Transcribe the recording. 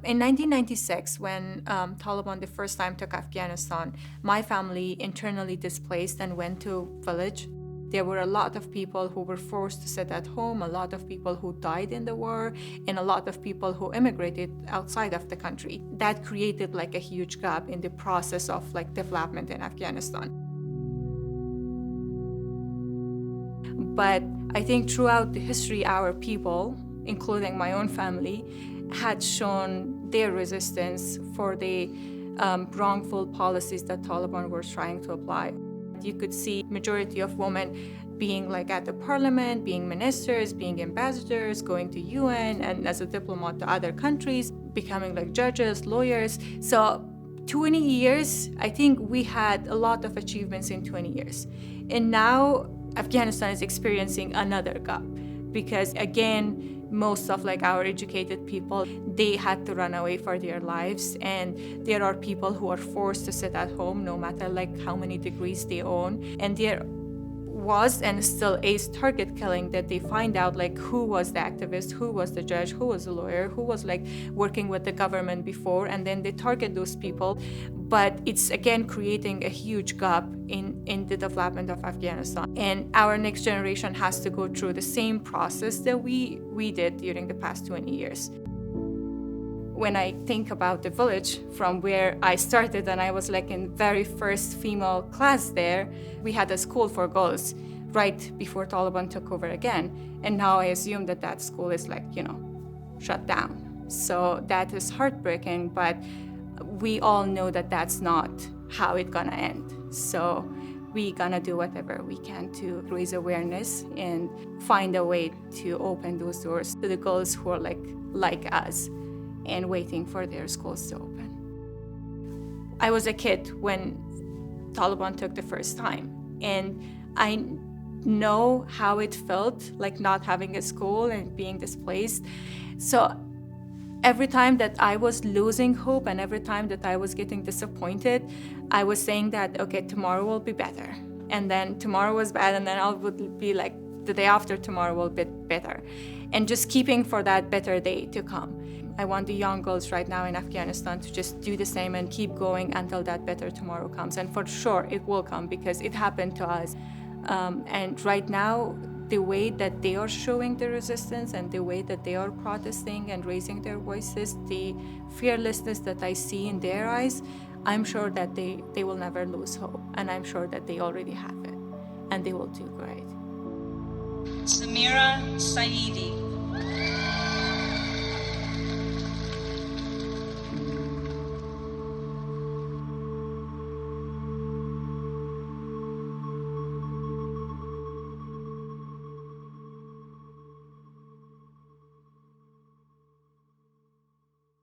In 1996, when Taliban the first time took Afghanistan, my family internally displaced and went to village. There were a lot of people who were forced to sit at home, a lot of people who died in the war, and a lot of people who immigrated outside of the country. That created like a huge gap in the process of like development in Afghanistan. But I think throughout the history, our people, including my own family, had shown their resistance for the wrongful policies that Taliban were trying to apply. You could see majority of women being like at the parliament, being ministers, being ambassadors, going to UN, and as a diplomat to other countries, becoming like judges, lawyers. So 20 years, I think we had a lot of achievements in 20 years. And now Afghanistan is experiencing another gap because again, most of like our educated people, they had to run away for their lives, and there are people who are forced to sit at home no matter like how many degrees they own. And there was and still is target killing, that they find out like who was the activist, who was the judge, who was the lawyer, who was like working with the government before, and then they target those people. But it's again creating a huge gap in the development of Afghanistan. And our next generation has to go through the same process that we did during the past 20 years. When I think about the village from where I started, and I was like in very first female class there, we had a school for girls right before Taliban took over again. And now I assume that that school is like, shut down. So that is heartbreaking, but we all know that that's not how it's gonna end. So we gonna do whatever we can to raise awareness and find a way to open those doors to the girls who are like us and waiting for their schools to open. I was a kid when Taliban took the first time, and I know how it felt like not having a school and being displaced. So every time that I was losing hope and every time that I was getting disappointed, I was saying that, okay, tomorrow will be better. And then tomorrow was bad, and then I would be like, the day after tomorrow will be better. And just keeping for that better day to come. I want the young girls right now in Afghanistan to just do the same and keep going until that better tomorrow comes. And for sure, it will come because it happened to us. And right now, the way that they are showing the resistance and the way that they are protesting and raising their voices, the fearlessness that I see in their eyes, I'm sure that they will never lose hope. And I'm sure that they already have it. And they will do great. Zamira Saidi.